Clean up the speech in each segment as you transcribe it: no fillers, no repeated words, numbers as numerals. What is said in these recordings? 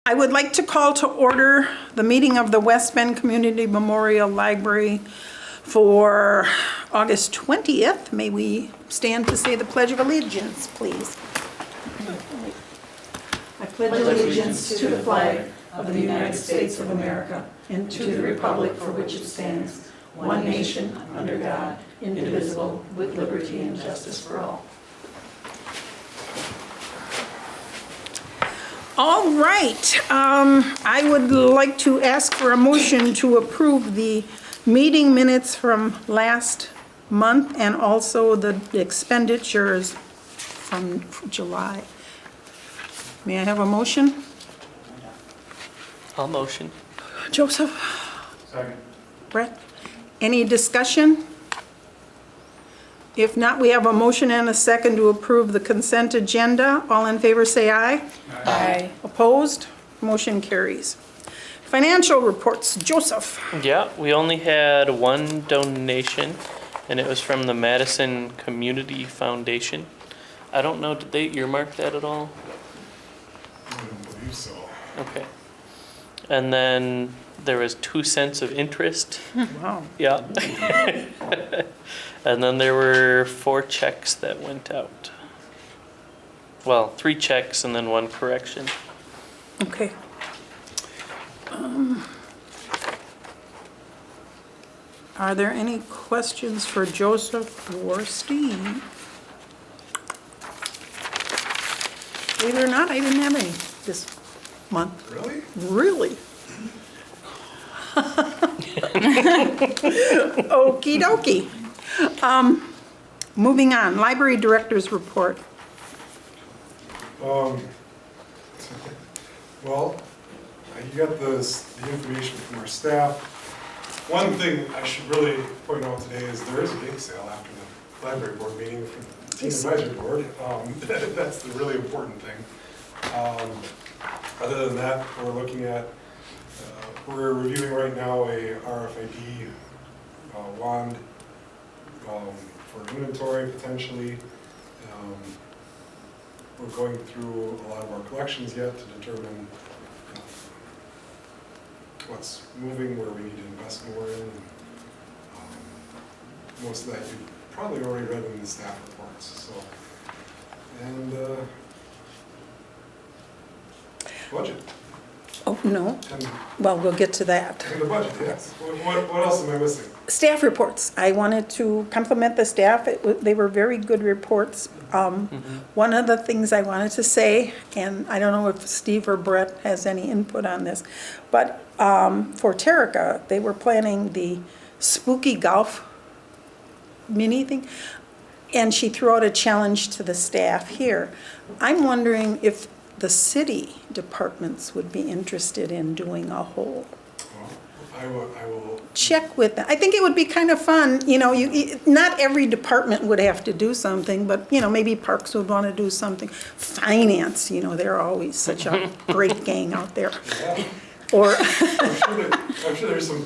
I would like to call to order the meeting of the West Bend Community Memorial Library for August 20th. May we stand to say the Pledge of Allegiance, please. I pledge allegiance to the flag of the United States of America and to the republic for which it stands, one nation, under God, indivisible, with liberty and justice for all. All right, I would like to ask for a motion to approve the meeting minutes from last month and also the expenditures from July. May I have a motion? I'll motion. Joseph? Second. Brett? Any discussion? If not, we have a motion and a second to approve the consent agenda. All in favor say aye. Aye. Opposed? Motion carries. Financial reports. Joseph? Yeah, we only had one donation, and it was from the Madison Community Foundation. I don't know, did they earmark that at all? I don't believe so. Okay. And then there was 2 cents of interest. Wow. Yeah. And then there were 4 checks that went out. Well, 3 checks and then 1 correction. Okay. Are there any questions for Joseph or Steve? Believe it or not, I didn't have any this month. Really? Really? Okie dokie. Moving on, library director's report. Well, you got the information from our staff. One thing I should really point out today is there is a bake sale after the library board meeting for the team advisory board. That's the really important thing. Other than that, we're looking at, we're reviewing right now a RFID wand for inventory potentially. We're going through a lot of our collections yet to determine what's moving, where we need to invest more in. Most of that you probably already read in the staff reports. So, and budget. Oh, no? And, Well, we'll get to that. and the budget, yes. What else am I missing? Staff reports. I wanted to compliment the staff. They were very good reports. One of the things I wanted to say, and I don't know if Steve or Brett has any input on this, but for Terica, they were planning the spooky golf mini thing, and she threw out a challenge to the staff here. I'm wondering if the city departments would be interested in doing a whole. Well, I will. Check with them. I think it would be kind of fun, you know, not every department would have to do something, but, you know, maybe Parks would want to do something. Finance, you know, they're always such a great gang out there. Yeah. Or, I'm sure there's some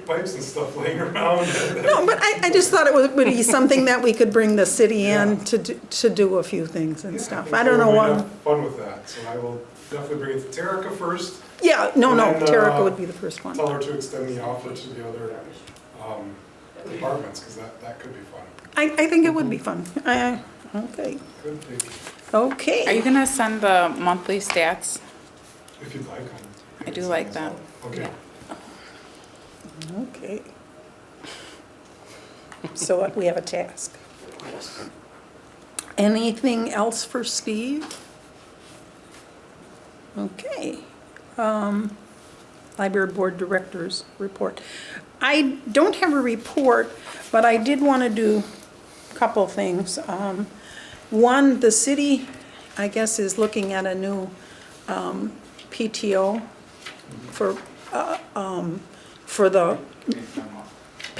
pipes and stuff laying around. no, but I just thought it would be something that we could bring the city in to do a few things and stuff. I don't know what. what. Have fun with that, so I will definitely bring it to Terica first. Yeah, no, And then, Terica would be the first one. Tell her to extend the offer to the other departments, because that could be fun. I think it would be fun. Okay. Good, thank you. Okay. Are you gonna send the monthly stats? If you'd like them. I do like that. Okay. Yeah. Okay. So we have a task. Anything else for Steve? Okay. Library Board Director's report. I don't have a report, but I did want to do a couple things. One, the city, I guess, is looking at a new PTO for the,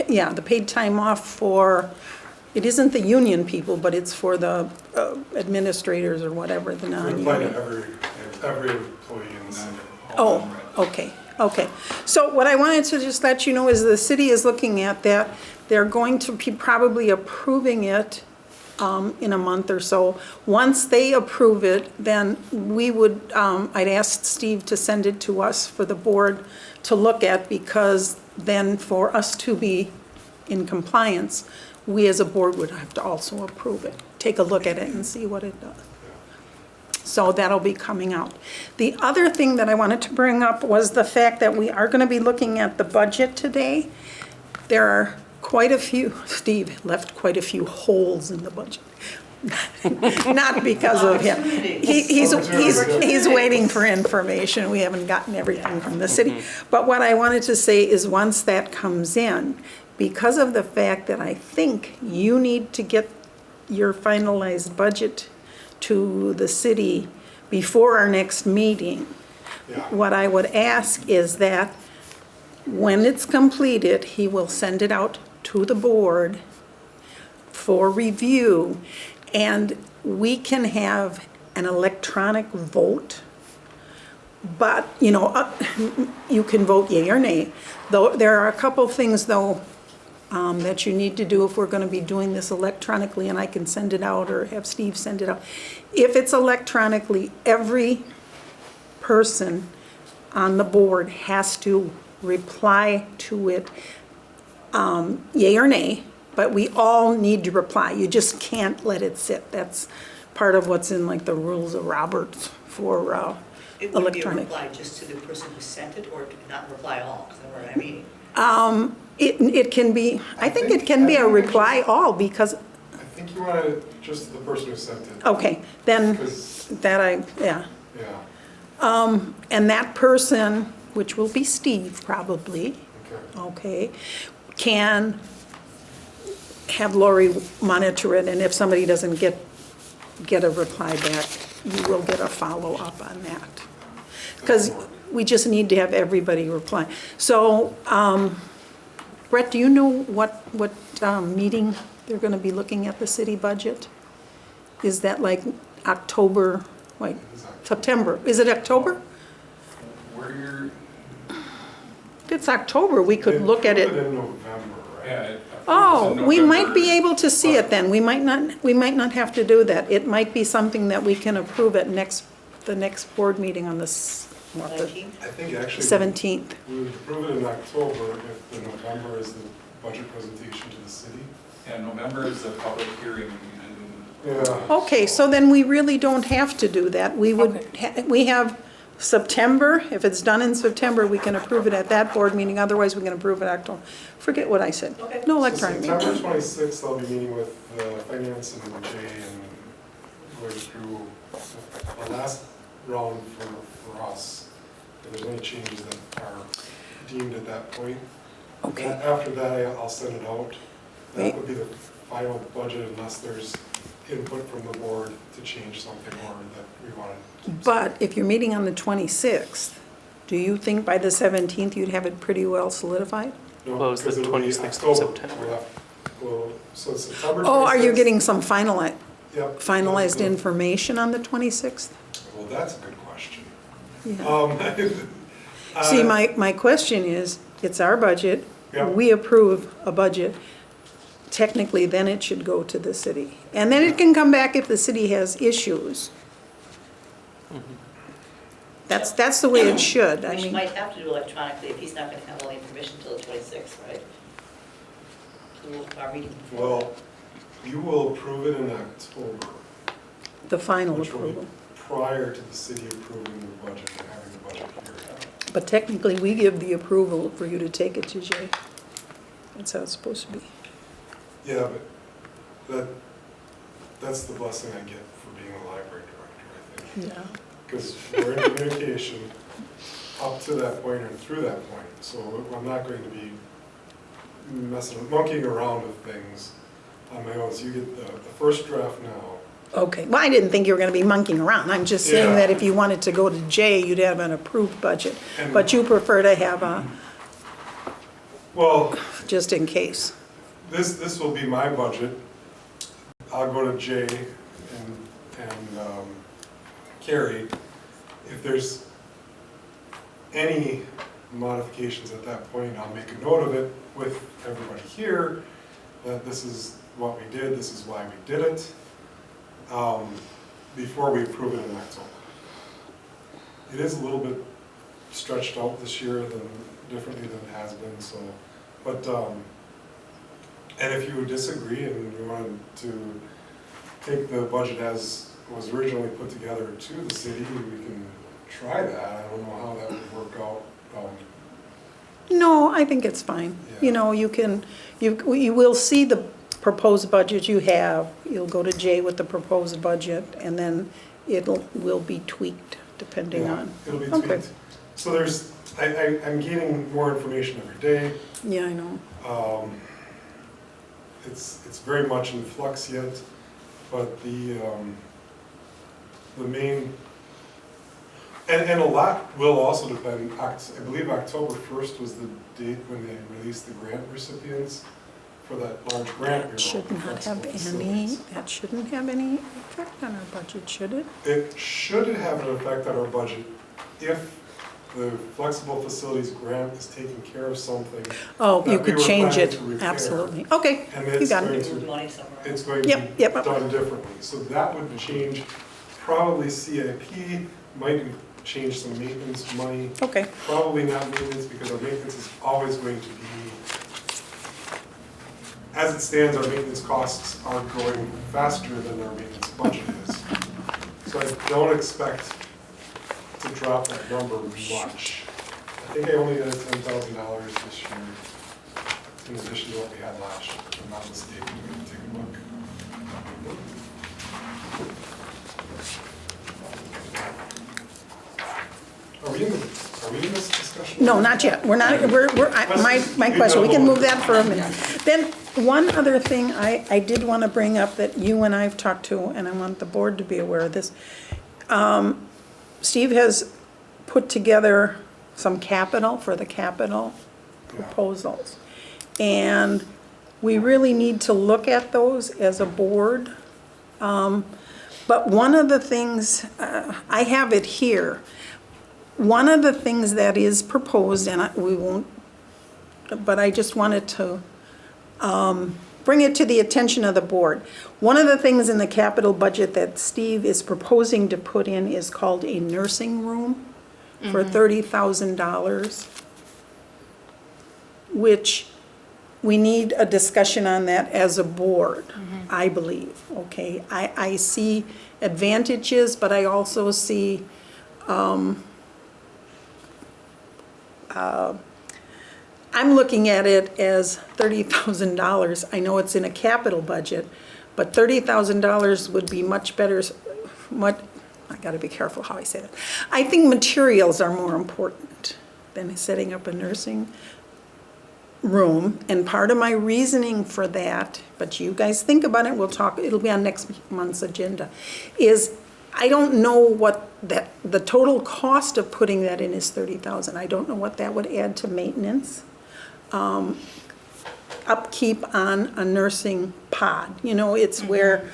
yeah, the paid time off for, it isn't the union people, but it's for the administrators or whatever, the We're applying non-union. to every employee in the city. Oh, okay, okay. So what I wanted to just let you know is the city is looking at that. They're going to be probably approving it in a month or so. Once they approve it, then we would, I'd ask Steve to send it to us for the board to look at, because then for us to be in compliance, we as a board would have to also approve it, take a look at it and see what it does. So that'll be coming out. The other thing that I wanted to bring up was the fact that we are going to be looking at the budget today. There are quite a few, Steve left quite a few holes in the budget. Not because of him. He's waiting for information. We haven't gotten everything from the city. But what I wanted to say is once that comes in, because of the fact that I think you need to get your finalized budget to the city before our next meeting, Yeah. what I would ask is that when it's completed, he will send it out to the board for review, and we can have an electronic vote. But, you know, you can vote yea or nay. Though there are a couple things, though, that you need to do if we're going to be doing this electronically, and I can send it out or have Steve send it out. If it's electronically, every person on the board has to reply to it, yea or nay, but we all need to reply. You just can't let it sit. That's part of what's in like the rules of Roberts for It would be a electronic. reply just to the person who sent it, or not reply all, is that what I mean? It can be, I think it can be a reply all, because, I think you want to, just the person who sent it. okay, then Because, yeah. yeah, And that person, which will be Steve probably, okay. okay, can have Lori monitor it, and if somebody doesn't get a reply back, you will get a follow-up on that. Because we just need to have everybody reply. So, Brett, do you know what meeting they're going to be looking at the city budget? Is that like October, wait, September? Is it October? Where, If it's October, we could look at They it. put in November, right? yeah. Oh, we might be able to see it then. We might not have to do that. It might be something that we can approve at the next board meeting on the 19th? I think actually. 17th. We would approve it in October if the November is the budget presentation to the city. Yeah, November is a public hearing and Yeah. Okay, so then we really don't have to do that. We would, we have September. If it's done in September, we can approve it at that board meeting. Otherwise, we can approve it October. Forget what I said. Okay. No So electronic meeting. September 26th, I'll be meeting with finance and Jay and going through the last round for us. If there's any changes that are deemed at that point. Okay. After that, I'll send it out. Wait. That would be the final budget unless there's input from the board to change something or that we want to keep. But if you're meeting on the 26th, do you think by the 17th you'd have it pretty well solidified? No, Well, it's the because it'll be 26th of October. September. So it's September 26th. Oh, are you getting some finalized Yep. information on the 26th? Well, that's a good question. Yeah. See, my question is, it's our budget. Yeah. We approve a budget. Technically, then it should go to the city. And then it can come back if the city has issues. That's the way it should. I Which mean, might have to do electronically if he's not going to have all the information until the 26th, right? Our meeting before. Well, you will approve it in October, the final which will be approval. prior to the city approving the budget and having the budget hearing. But technically, we give the approval for you to take it to Jay. That's how it's supposed to be. Yeah, but that's the blessing I get for being a library director, I think. Yeah. Because we're in communication up to that point and through that point. So I'm not going to be monkeying around with things on my own. So you get the first draft now. Okay, well, I didn't think you were gonna be monkeying around. I'm just saying Yeah. that if you wanted to go to Jay, you'd have an approved budget. And- But you prefer to have a, Well, just in case. this will be my budget. I'll go to Jay and Carrie. If there's any modifications at that point, I'll make a note of it with everybody here. that this is what we did, this is why we did it, before we approve it in October. It is a little bit stretched out this year differently than it has been, so, but, and if you disagree and you wanted to take the budget as was originally put together to the city, we can try that. I don't know how that would work out. No, I think it's fine. You Yeah. know, you will see the proposed budget you have. You'll go to Jay with the proposed budget, and then will be tweaked depending Yeah, on. it'll be Okay. tweaked. So I'm gaining more information every day. Yeah, I know. It's very much in flux yet, but the main, and a lot will also depend, I believe October 1st was the date when they released the grant recipients for that large grant. That bureau should for not flexible have any, facilities. that shouldn't have any effect on our budget, should it? It should have an effect on our budget if the flexible facilities grant is taking care of something. Oh, you that we could were change planning it, to repair. absolutely. Okay, And you it's got going it. Move to, money somewhere. it's going to Yep, yep. be done differently. So that would change, probably CIP, might change some maintenance money. Okay, Probably not maintenance, because our maintenance is always going to be, as it stands, our maintenance costs are growing faster than our maintenance budget is. So I don't expect to drop that number much. I think I only added $10,000 this year, in addition to what we had last year, if I'm not mistaken. We can take a look. Are we in this discussion? no, not yet, we're not, my question, we can move that for a minute. Then, one other thing I did want to bring up that you and I have talked to, and I want the board to be aware of this. Steve has put together some capital for the capital proposals. And we really need to look at those as a board. But one of the things, I have it here, one of the things that is proposed, and we won't, but I just wanted to bring it to the attention of the board. One of the things in the capital budget that Steve is proposing to put in is called a nursing room for $30,000, which we need a discussion on that as a board, I believe, okay? I see advantages, but I also see, I'm looking at it as $30,000. I know it's in a capital budget, but $30,000 would be much better, I gotta be careful how I say that. I think materials are more important than setting up a nursing room. And part of my reasoning for that, but you guys think about it, we'll talk, it'll be on next month's agenda, is I don't know what the total cost of putting that in is $30,000. I don't know what that would add to maintenance. Upkeep on a nursing pod. You know, it's where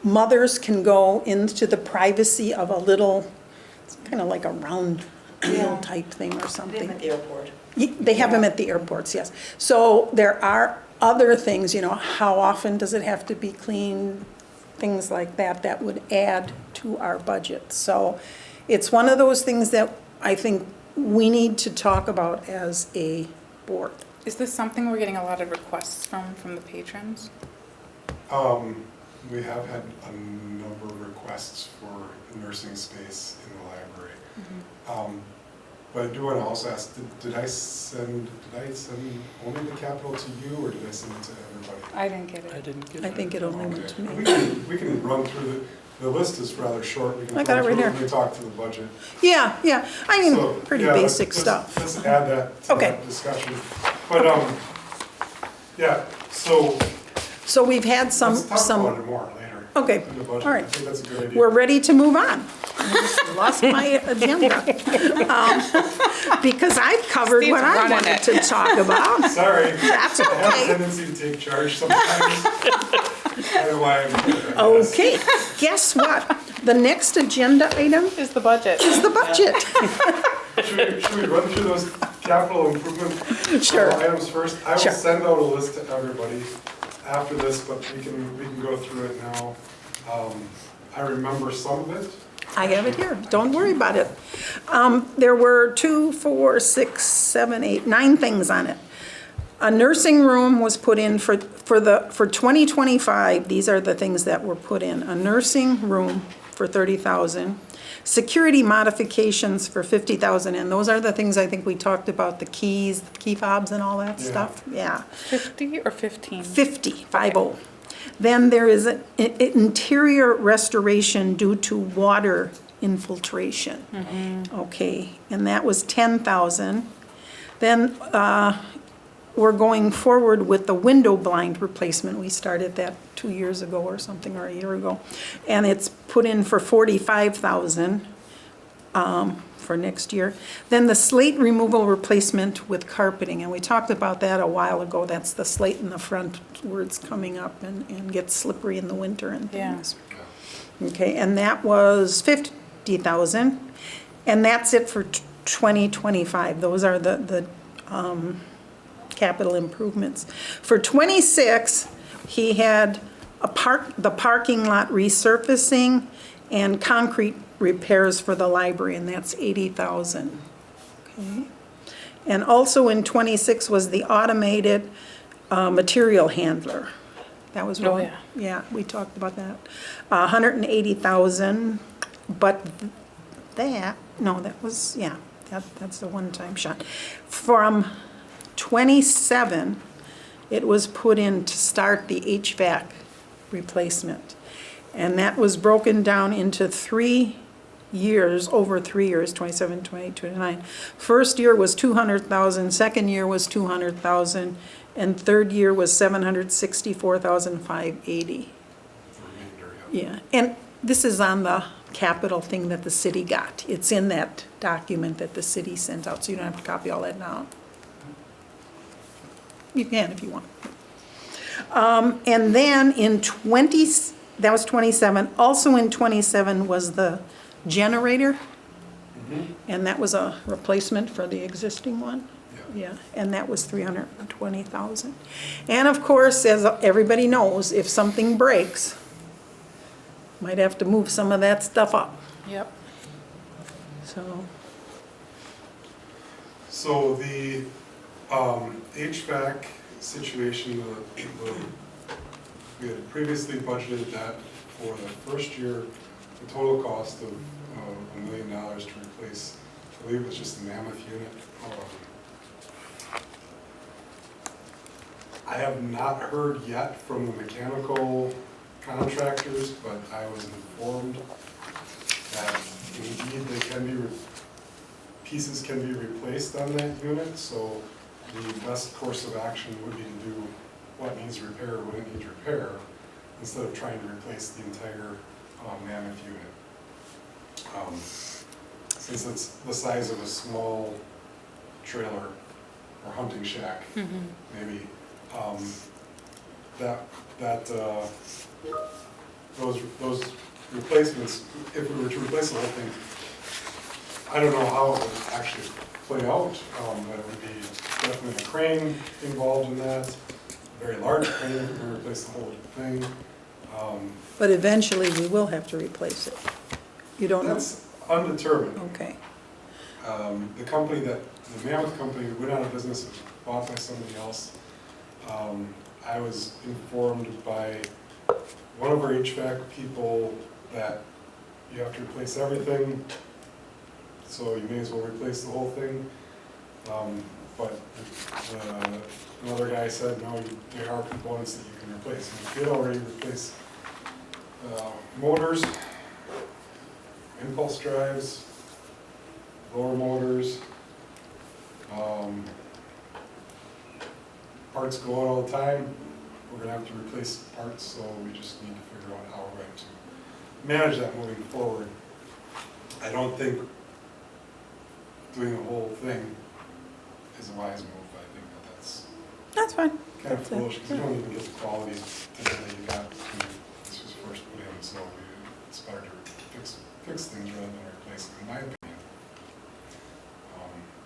mothers can go into the privacy of a little, it's kind of like a round wheel type thing or Them something. at the airport. They have them at the airports, yes. So there are other things, you know, how often does it have to be cleaned? Things like that, that would add to our budget. So it's one of those things that I think we need to talk about as a board. Is this something we're getting a lot of requests from the patrons? We have had a number of requests for nursing space in the library. But I do want to also ask, did I send only the capital to you, or did I send it to everybody? I didn't get I it. didn't get I it. think it only went Okay. to me. We can run through the list is rather short. We can I got run it right through here. when we talk to the budget. Yeah, yeah, I So, mean, pretty yeah, basic let's- stuff. Let's add that to Okay. that discussion. But, yeah, so So we've had some, let's talk about it more later. Okay, in the budget. all right. I think that's a good idea. we're ready to move on. I just lost my agenda. Because I've covered Steve's what I running wanted it. to talk about. Sorry. That's I have a okay. tendency to take charge sometimes. I don't know why I'm here, I guess. Okay, guess what? The next agenda item Is the budget. is the budget. Should we run through those capital improvement Sure. items first? I will Sure. send out a list to everybody after this, but we can go through it now. I remember some of it. I have it here, don't worry about it. There were 2, 4, 6, 7, 8, 9 things on it. A nursing room was put in for 2025, these are the things that were put in. A nursing room for 30,000. Security modifications for 50,000, and those are the things I think we talked about, the keys, the key fobs and all that Yeah. stuff, yeah. 50 or 15? 50. Then there is an interior restoration due to water infiltration. Okay, and that was 10,000. Then we're going forward with the window blind replacement. We started that 2 years ago or something, or a year ago. And it's put in for 45,000 for next year. Then the slate removal replacement with carpeting, and we talked about that a while ago. That's the slate in the front where it's coming up and gets slippery in the winter and Yeah. things. Okay, and that was 50,000. And that's it for 2025. Those are the capital improvements. For 26, he had the parking lot resurfacing and concrete repairs for the library, and that's 80,000. Okay. And also in 26 was the automated material handler. That was Oh, one. yeah. Yeah, we talked about that. 180,000, but that's the one-time shot. From 27, it was put in to start the HVAC replacement. And that was broken down into 3 years, over 3 years, 27, 28, 29. First year was 200,000, second year was 200,000, and third year was 764,580. Yeah, and this is on the capital thing that the city got. It's in that document that the city sent out, so you don't have to copy all that now. You can if you want. And then in that was 27. Also in 27 was the generator. And that was a replacement for the existing one. Yeah, and that was 320,000. And of course, as everybody knows, if something breaks, might have to move some of that stuff up. Yep. So the HVAC situation, we had previously budgeted that for the first year, the total cost of $1 million to replace, I believe it was just the Mammoth unit. I have not heard yet from the mechanical contractors, but I was informed that indeed pieces can be replaced on that unit, so the best course of action would be to do what needs repair, what it needs repair, instead of trying to replace the entire Mammoth unit. Since it's the size of a small trailer or hunting shack, maybe, those replacements, if we were to replace the whole thing, I don't know how it would actually play out, but it would be definitely a crane involved in that, a very large crane if we replace the whole thing. But eventually, we will have to replace it. You don't know? That's undetermined. Okay. The company the Mammoth company went out of business, it was bought by somebody else. I was informed by one of our HVAC people that you have to replace everything, so you may as well replace the whole thing. But another guy said, no, there are components that you can replace. And we did already replace motors, impulse drives, lower motors. Parts go out all the time. We're going to have to replace parts, so we just need to figure out how we're going to manage that moving forward. I don't think doing the whole thing is a wise move. I think that's fine. kind of foolish, because you don't even get the quality that you got when this was first put in, so it's better to fix things rather than replace them, in my opinion.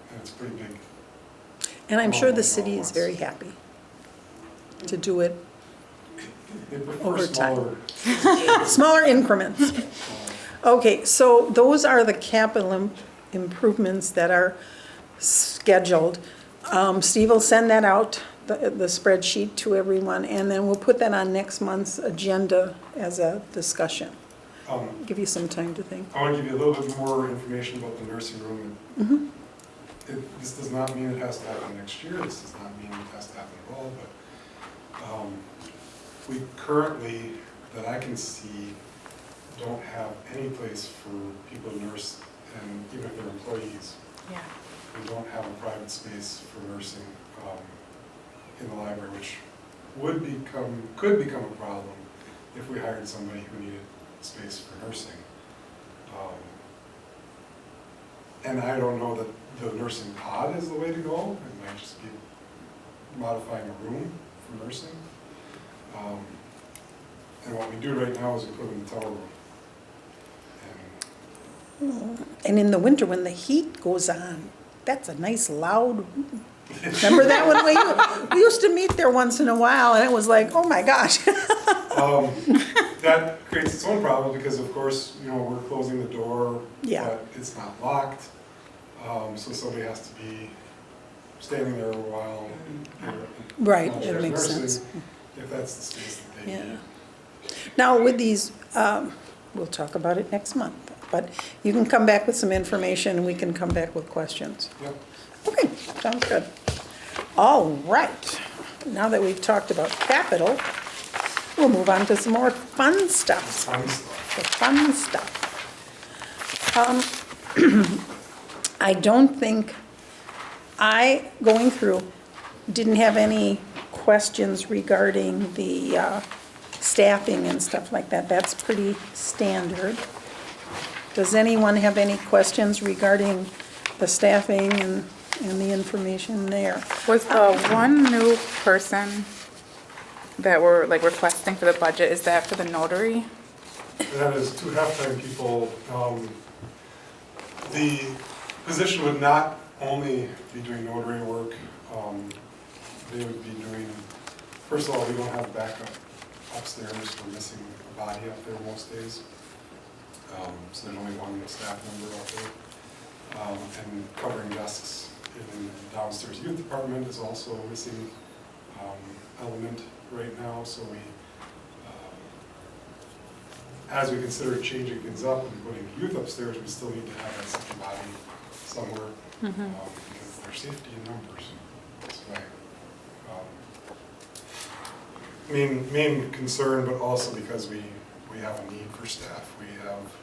And it's pretty big. And I'm sure the city is very happy to do it They prefer Over time. smaller. Smaller increments. Okay, so those are the capital improvements that are scheduled. Steve will send that out, the spreadsheet to everyone, and then we'll put that on next month's agenda as a discussion. Give you some time to think. I want to give you a little bit more information about the nursing room. This does not mean it has to happen next year, this does not mean it has to happen at all, but we currently, that I can see, don't have any place for people to nurse, and even if they're employees. Yeah. We don't have a private space for nursing in the library, which could become a problem if we hired somebody who needed space for nursing. And I don't know that the nursing pod is the way to go. It might just be modifying a room for nursing. And what we do right now is we put them in the tower room. And in the winter, when the heat goes on, that's a nice loud, remember that one? We used to meet there once in a while, and it was like, oh my gosh. That creates its own problem because, of course, we're closing the door, Yeah. but it's not locked. So somebody has to be standing there a while. Right, while it there's makes nursing, sense. If that's the space that they Yeah. need. Now, with these, we'll talk about it next month, but you can come back with some information, and we can come back with questions. Yep. Okay, sounds good. All right, now that we've talked about capital, we'll move on to some more fun stuff. Fun stuff. The fun stuff. I don't think, going through, didn't have any questions regarding the staffing and stuff like that. That's pretty standard. Does anyone have any questions regarding the staffing and the information there? Was the one new person that we're like requesting for the budget, is that for the notary? That is 2 half-time people. The position would not only be doing notary work, they would be doing, first of all, we don't have a backup upstairs, we're missing a body up there most days. So there's only one staff member up there. And covering desks in the downstairs youth department is also a missing element right now, so as we consider changing things up and putting youth upstairs, we still need to have that second body somewhere because of their safety in numbers. That's why. Main concern, but also because we have a need for staff. We have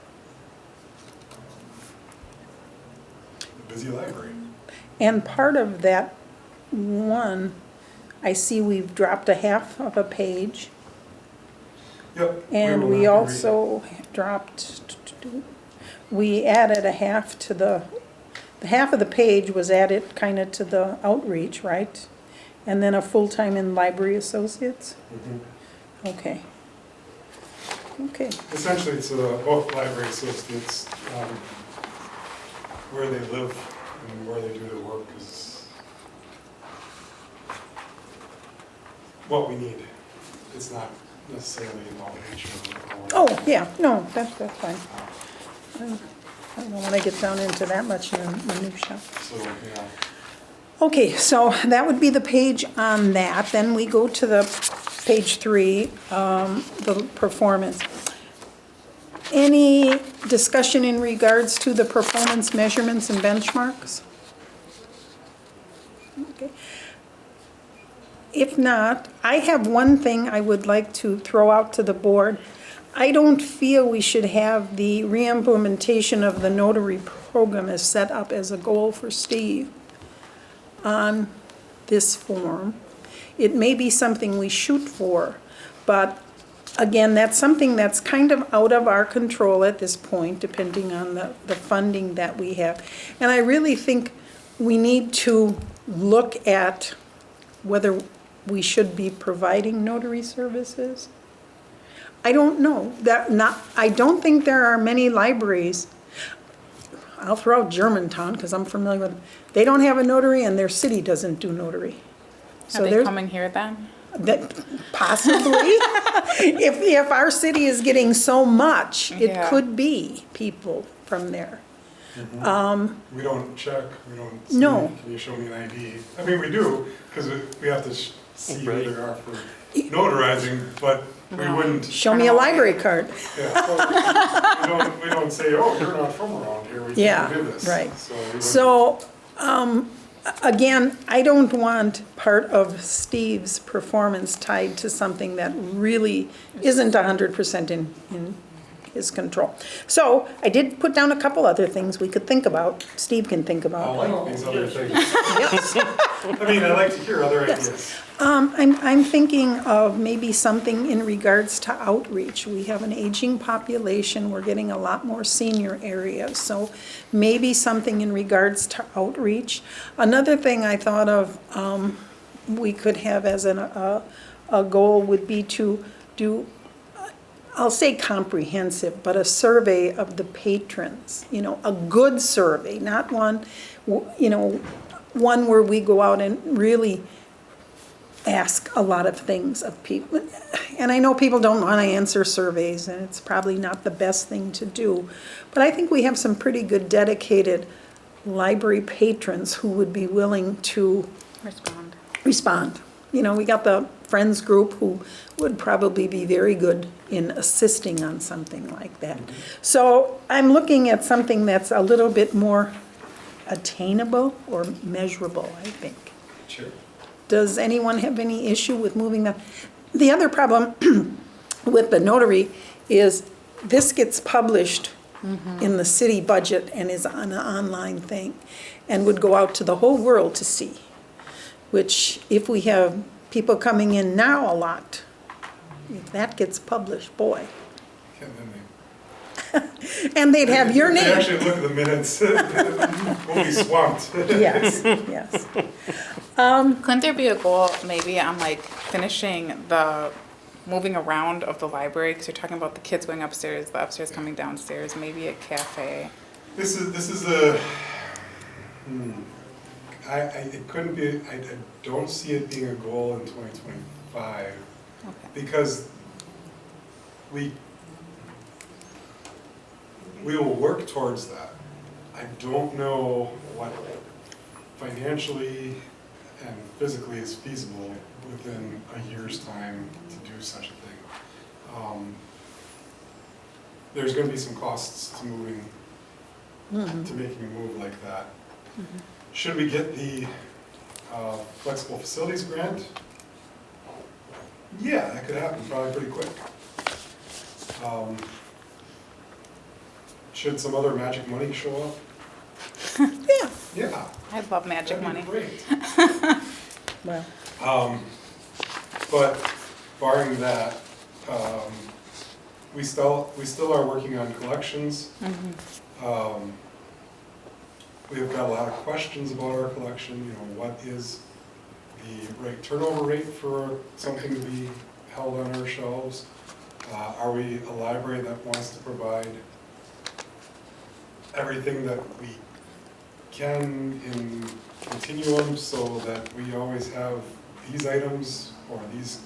a busy library. And part of that one, I see we've dropped a half of a page. Yep. And will we have to also dropped, we added a half to the half of the page was added kind of to the outreach, right? And then a full-time in library associates? Okay. Okay, Essentially, it's both library associates, where they live and where they do their work is what we need. It's not necessarily an outreach or. oh, yeah, no, that's fine. I don't want to get down into that much minutia. So, yeah. Okay, so that would be the page on that. Then we go to the page 3, the performance. Any discussion in regards to the performance measurements and benchmarks? Okay. If not, I have one thing I would like to throw out to the board. I don't feel we should have the reimplementation of the notary program as set up as a goal for Steve on this form. It may be something we shoot for, but again, that's something that's kind of out of our control at this point, depending on the funding that we have. And I really think we need to look at whether we should be providing notary services. I don't know. I don't think there are many libraries. I'll throw out Germantown because I'm familiar with them. They don't have a notary and their city doesn't do notary. So Are they there's, coming here then? That possibly, if our city is getting so much, it Yeah. could be people from there. We don't check, we don't see, No. can you show me an ID? I mean, we do, because we have to see who Right. they are for notarizing, but we wouldn't, Show me a library card. yeah, but we don't say, oh, you're not from around here, we Yeah, can't do this. right. So we wouldn't- So, again, I don't want part of Steve's performance tied to something that really isn't 100% in his control. So I did put down a couple other things we could think about, Steve can think I about. like these other things. I mean, I like to hear other ideas. I'm thinking of maybe something in regards to outreach. We have an aging population, we're getting a lot more senior areas, so maybe something in regards to outreach. Another thing I thought of, we could have as a goal would be to do, I'll say comprehensive, but a survey of the patrons, a good survey, not one, one where we go out and really ask a lot of things of people. And I know people don't want to answer surveys, and it's probably not the best thing to do. But I think we have some pretty good dedicated library patrons who would be willing to respond. We got the Friends group who would probably be very good in assisting on something like that. So I'm looking at something that's a little bit more attainable or measurable, I think. Sure. Does anyone have any issue with moving that? The other problem with the notary is this gets published in the city budget and is on an online thing and would go out to the whole world to see, which if we have people coming in now a lot, if that gets published, boy. And then And they'd have your They name. actually look at the minutes, we'll be swamped. Yes, yes. Couldn't there be a goal maybe on like finishing the moving around of the library? Because you're talking about the kids going upstairs, the upstairs coming downstairs, maybe a cafe. This is a, it couldn't be, I don't see it being a goal in 2025, Okay. because we will work towards that. I don't know what financially and physically is feasible within a year's time to do such a thing. There's gonna be some costs to moving, to making a move like that. Should we get the flexible facilities grant? Yeah, that could happen probably pretty quick. Should some other magic money show up? Yeah, Yeah. I love magic That'd be money. great. well, But barring that, we still are working on collections. We've got a lot of questions about our collection, what is the right turnover rate for something to be held on our shelves? Are we a library that wants to provide everything that we can in continuum so that we always have these items or these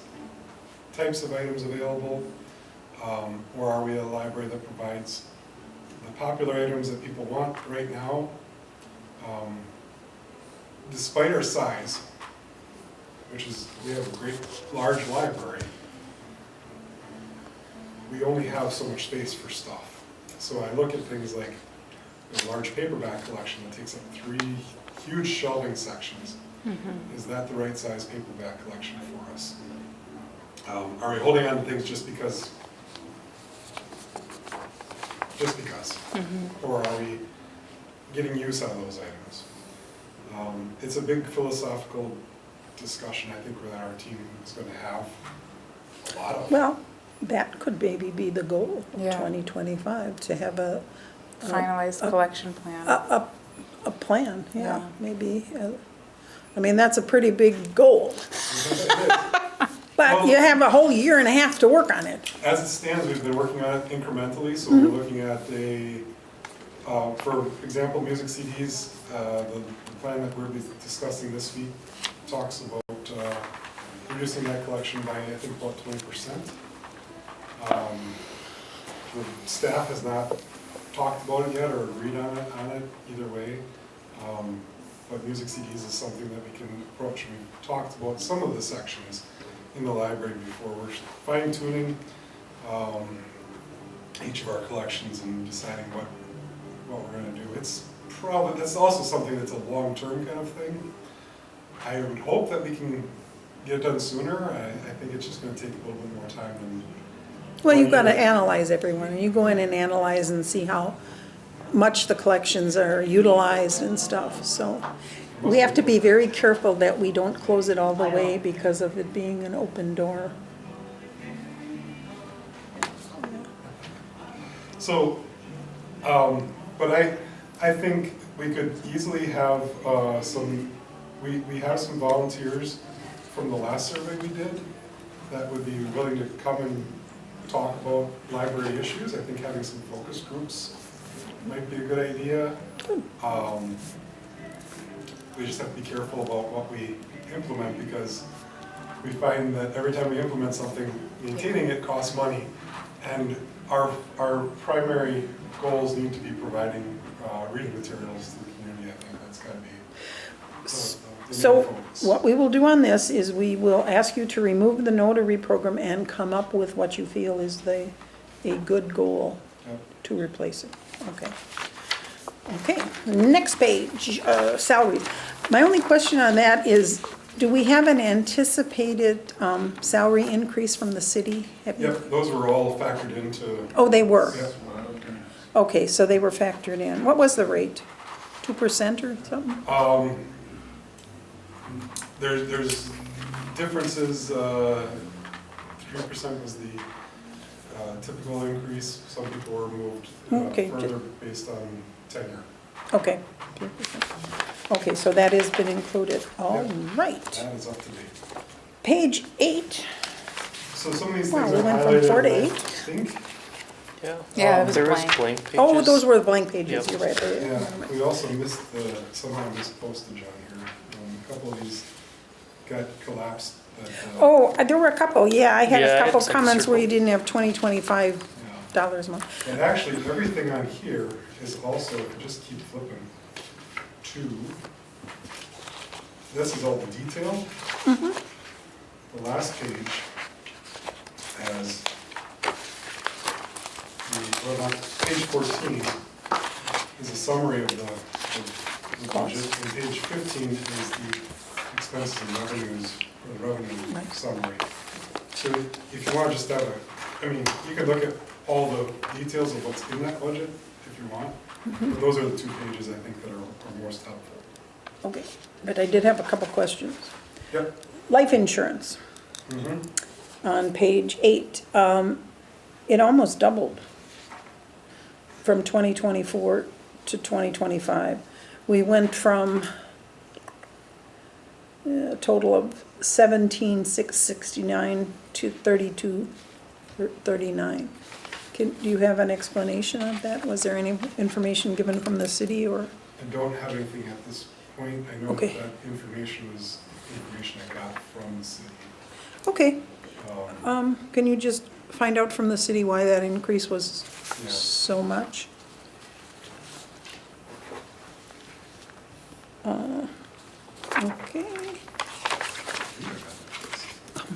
types of items available? Or are we a library that provides the popular items that people want right now? Despite our size, which is, we have a great large library, we only have so much space for stuff. So I look at things like a large paperback collection that takes up 3 huge shelving sections. Is that the right size paperback collection for us? Are we holding on to things just because? Or are we getting use out of those items? It's a big philosophical discussion, I think, that our team is going to have a lot of. well, that could maybe be the goal of Yeah. 2025, to have a Finalized collection plan. a plan, yeah, Yeah. maybe. I mean, that's a pretty big goal, but you have a whole year and a half to work on it. As it stands, we've been working on it incrementally, so we're looking at for example, music CDs, the plan that we'll be discussing this week talks about reducing that collection by, I think, about 20%. The staff has not talked about it yet or agreed on it either way. But music CDs is something that we can approach. We've talked about some of the sections in the library before. We're fine tuning each of our collections and deciding what we're going to do. That's also something that's a long-term kind of thing. I would hope that we can get it done sooner. I think it's just going to take a little bit more time than. Well, you've got to analyze everyone. You go in and analyze and see how much the collections are utilized and stuff. So we have to be very careful that we don't close it all the way because of it being an open door. So, but I think we could easily have we have some volunteers from the last survey we did that would be willing to come and talk about library issues. I think having some focus groups might be a good idea. We just have to be careful about what we implement because we find that every time we implement something, maintaining it costs money. And our primary goals need to be providing reading materials to the community. I think that's got to be the So main focus. what we will do on this is we will ask you to remove the notary program and come up with what you feel is a good goal Yep. to replace it. Okay. Okay, next page, salary. My only question on that is, do we have an anticipated salary increase from the city? Have you- Yep, those were all factored into. Oh, they were? Yep. Okay, so they were factored in. What was the rate? 2% or something? There's differences. 3% was the typical increase. Some people were moved Okay. further based on tenure. Okay, 3%. Okay, so that has been included. All right. That is up to date. Page 8. So some of these Wow, things we are went from highlighted, 4 to I 8? think. Yeah, it was There was blank. blank pages. Oh, those were the blank pages, Yep. you're right. Yeah, we also missed somehow missed postage on here. A couple of these got collapsed. Oh, there were a couple, yeah, I had Yeah, I a had couple some comments where you circled. didn't have $25 Yeah. a month. And actually, everything on here is also, if you just keep flipping to, this is all the detail. The last page has page 14 is a summary of the budget, and page 15 is the expenses and revenues, or the revenue Right. summary. So if you want to just have you can look at all the details of what's in that budget if you want, but those are the 2 pages I think that are most helpful. Okay, but I did have a couple questions. Yep. Life insurance, on page 8, it almost doubled from 2024 to 2025. We went from a total of 17,669 to 32,39. Do you have an explanation of that? Was there any information given from the city or? I don't have anything at this point. I know Okay. that information was information I got from the city. Okay, Um, can you just find out from the city why that increase was Yeah. so much? Okay.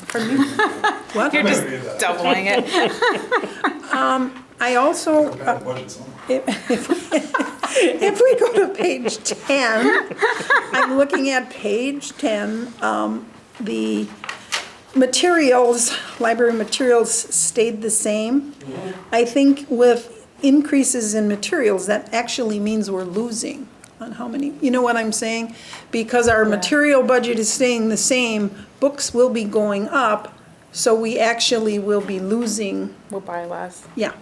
Pardon me? What? You're just Maybe that. doubling it. I also, Bad budget somewhere. if we go to page 10, I'm looking at page 10, the materials, library materials stayed the same. I think with increases in materials, that actually means we're losing on how many, you know what I'm saying? Because our material budget is staying the same, books will be going up, so we actually will be losing. We'll buy less. Yeah.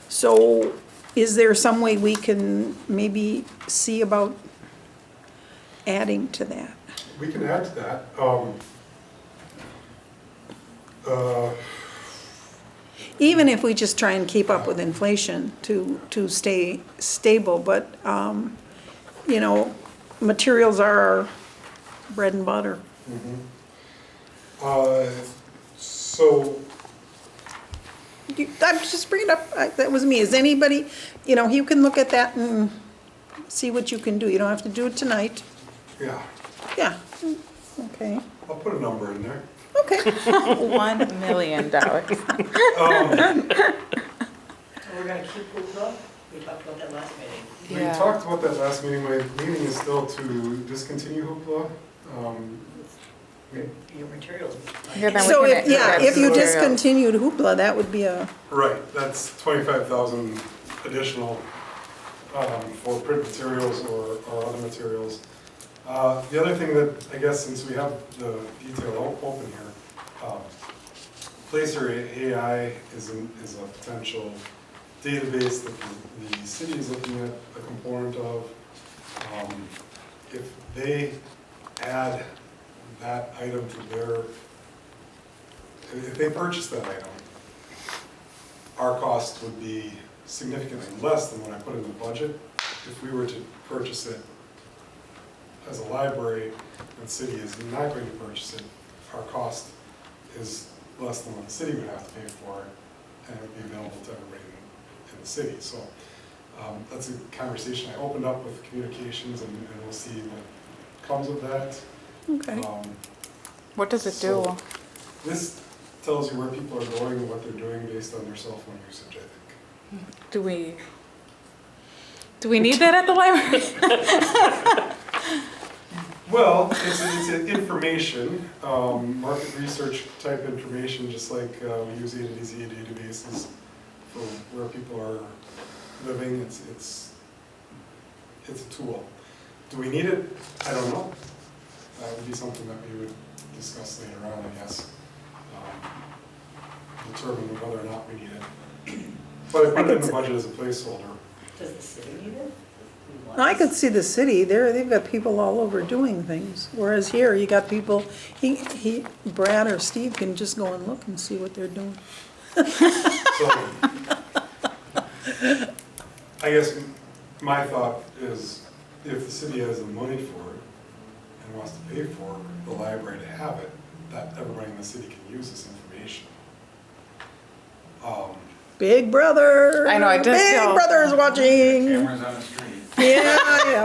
So is there some way we can maybe see about adding to that? We can add to that. Even if we just try and keep up with inflation to stay stable, but, you know, materials are our bread and butter. So, I'm just bringing it up, that was me. Is anybody, you can look at that and see what you can do. You don't have to do it tonight. yeah, Yeah, okay, I'll put a number in there. okay. $1 million. So we're gonna keep Hoopla? We talked about that last meeting. We Yeah. talked about that last meeting. My meeting is still to discontinue Hoopla. Your materials. Yeah, then we So can if, yeah, add if you materials. discontinued Hoopla, that would be a, Right, that's 25,000 additional for print materials or other materials. The other thing that, I guess, since we have the detail open here, Placer AI is a potential database that the city is looking at a component of. If they add that item to their, if they purchase that item, our cost would be significantly less than what I put in the budget. If we were to purchase it as a library, and the city is not going to purchase it, our cost is less than what the city would have to pay for it, and it would be available to everybody in the city. So that's a conversation I opened up with communications, and we'll see what comes of that. okay. What does it do? So this tells you where people are going and what they're doing based on their cell phone usage, I think. Do we need that at the library? Well, it's information, market research type information, just like we use A to Z databases for where people are living. It's a tool. Do we need it? I don't know. That would be something that we would discuss later on, I guess. Determine whether or not we need it. But I put it in the budget as a placeholder. Does the city need it? We want I this? could see the city, they've got people all over doing things, whereas here, you got people, Brad or Steve can just go and look and see what they're doing. So, I guess my thought is, if the city has the money for it and wants to pay for the library to have it, that everybody in the city can use this information. Big brother. I know, I just Big feel- brother's watching. Cameras on the street. Yeah,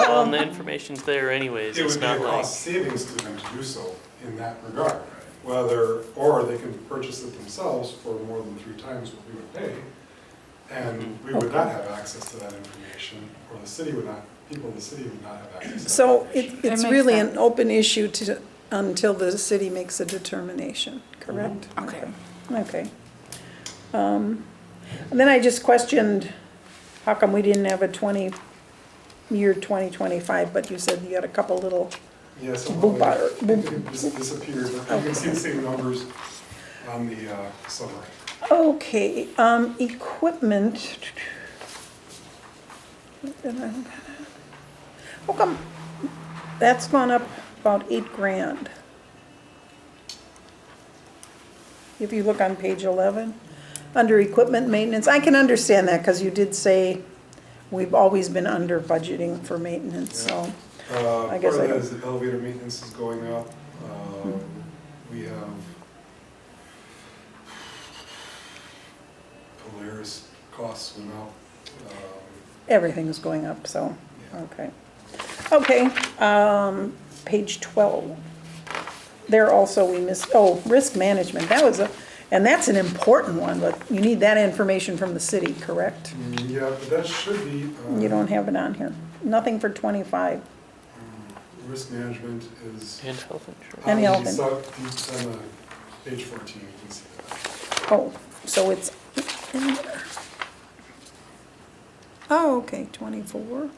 Well, and yeah. the information's there anyways, It it's would be a not like, cost savings to them to do so in that regard. Or they can purchase it themselves for more than 3 times what we would pay. And we would not have access to that information, or the city would not, people in the city would not have access to that So information. it's makes really sense. an open issue until the city makes a determination, correct? Okay. Okay. And then I just questioned, how come we didn't have a year 2025, but you said you had a couple little, Yeah, so Boop out, or boop. it just disappeared, but you can see the same numbers on the summary. okay, equipment. How come that's gone up about $8,000? If you look on page 11, under equipment maintenance, I can understand that, because you did say we've always been under budgeting for maintenance, so. I guess Part I of that don't- is the elevator maintenance is going up. We have Polaris costs went up. Everything's going up, so, Yeah. okay. Okay, page 12. There also we missed, risk management, and that's an important one, but you need that information from the city, correct? Yeah, but that should be. You don't have it on here. Nothing for 25. Risk management is. and health insurance. And health On page 14, you can see that. Oh, so it's in there. Oh, okay, 24.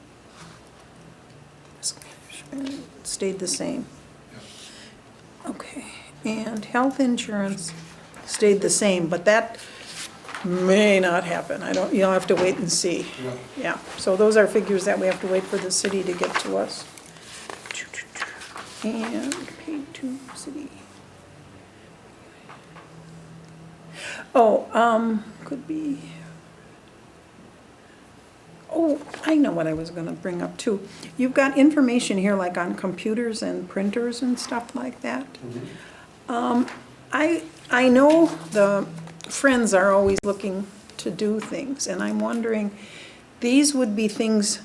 Risk management stayed the same. Yeah. Okay, and health insurance stayed the same, but that may not happen. You'll have to wait and see. Yeah. Yeah, so those are figures that we have to wait for the city to get to us. And paid to city. Oh, could be. Oh, I know what I was gonna bring up too. You've got information here like on computers and printers and stuff like that. I know the Friends are always looking to do things, and I'm wondering, these would be things,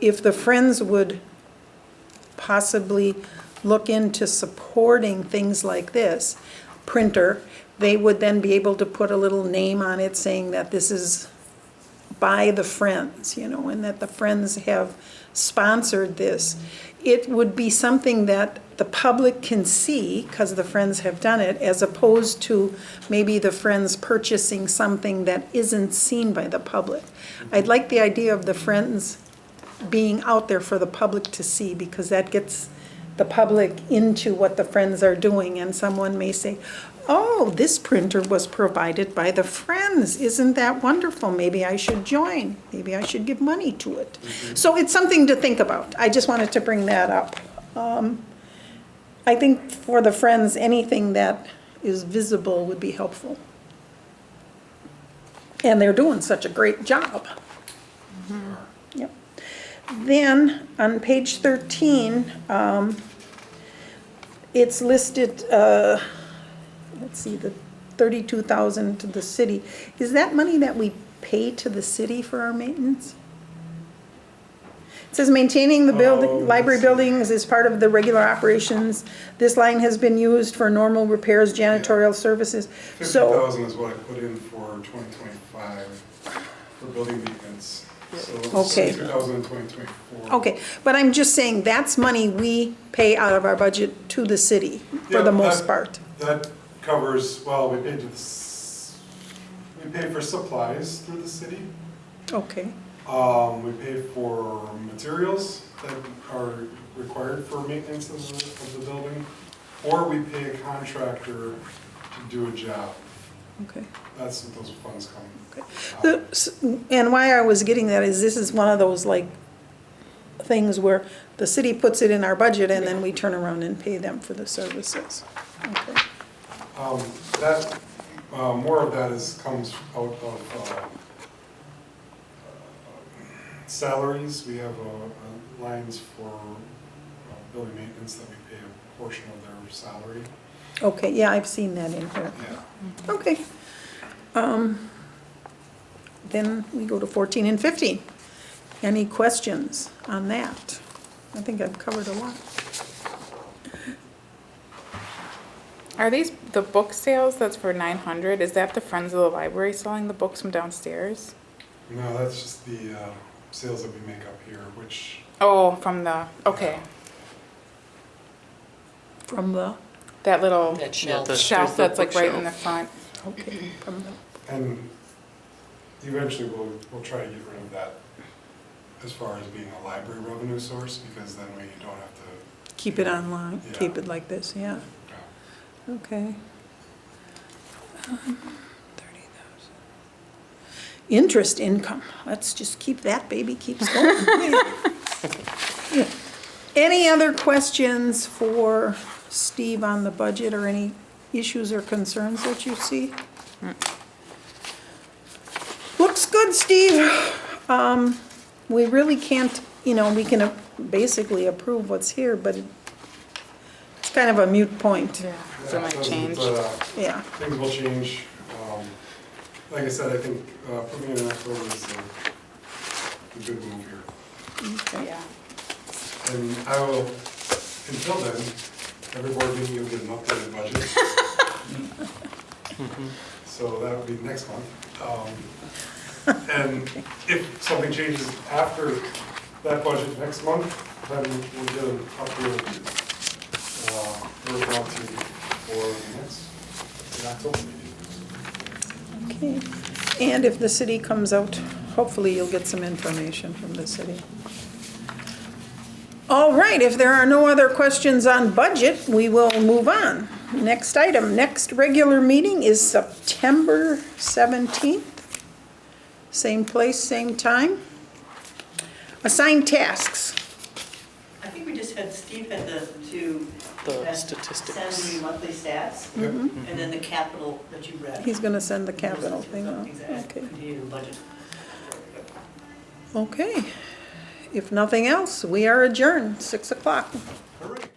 if the Friends would possibly look into supporting things like this, printer, they would then be able to put a little name on it saying that this is by the Friends, you know, and that the Friends have sponsored this. It would be something that the public can see, because the Friends have done it, as opposed to maybe the Friends purchasing something that isn't seen by the public. I'd like the idea of the Friends being out there for the public to see, because that gets the public into what the Friends are doing, and someone may say, oh, this printer was provided by the Friends. Isn't that wonderful? Maybe I should join. Maybe I should give money to it. So it's something to think about. I just wanted to bring that up. I think for the Friends, anything that is visible would be helpful. And they're doing such a great job. Yep. Then, on page 13, it's listed, let's see, the 32,000 to the city. Is that money that we pay to the city for our maintenance? It says maintaining the building, library buildings is part of the regular operations. This line has been used for normal repairs, janitorial services. So 50,000 is what I put in for 2025 for building maintenance. So Okay. 50,000 in 2024. okay, but I'm just saying that's money we pay out of our budget to the city for Yeah, the most part. That covers, well, we pay we pay for supplies through the city. Okay, We pay for materials that are required for maintenance of the building, or we pay a contractor to do a job. okay. That's what those funds come. And why I was getting that is this is one of those like things where the city puts it in our budget and then we turn around and pay them for the services. Okay. More of that comes out of salaries. We have lines for building maintenance that we pay a portion of their salary. Okay, yeah, I've seen that in here. Yeah. Okay. Then we go to 14 and 15. Any questions on that? I think I've covered a lot. Are these the book sales that's for 900? Is that the Friends of the Library selling the books from downstairs? No, that's just the sales that we make up here, which, Oh, from the, okay. From the, That little That shelf. shelf that's like right in the front. okay, from the, and eventually we'll try to get rid of that as far as being a library revenue source, because then we don't have to. keep it online, Yeah. keep it like this, yeah. Yeah. Okay. 30,000. Interest income, let's just keep that baby, keeps going. Any other questions for Steve on the budget, or any issues or concerns that you see? Looks good, Steve. We really can't, you know, we can basically approve what's here, but it's kind of a moot point. Yeah. So it might doesn't, change. Yeah, Things will change. Like I said, I think putting it in October is a good move here. okay. Yeah. And I will, until then, every board meeting you'll get an updated budget. So that will be next month. And if something changes after that budget next month, then we'll get an updated version out to you for the October meeting. Okay, and if the city comes out, hopefully you'll get some information from the city. All right, if there are no other questions on budget, we will move on. Next item, next regular meeting is September 17th. Same place, same time. Assigned tasks. I think we just had, Steve had The statistics. send me monthly stats, Mm-hmm. and then the capital that you read. He's gonna send the capital thing out. Exactly, Okay. continue the budget. Okay. If nothing else, we are adjourned, 6 o'clock. All right.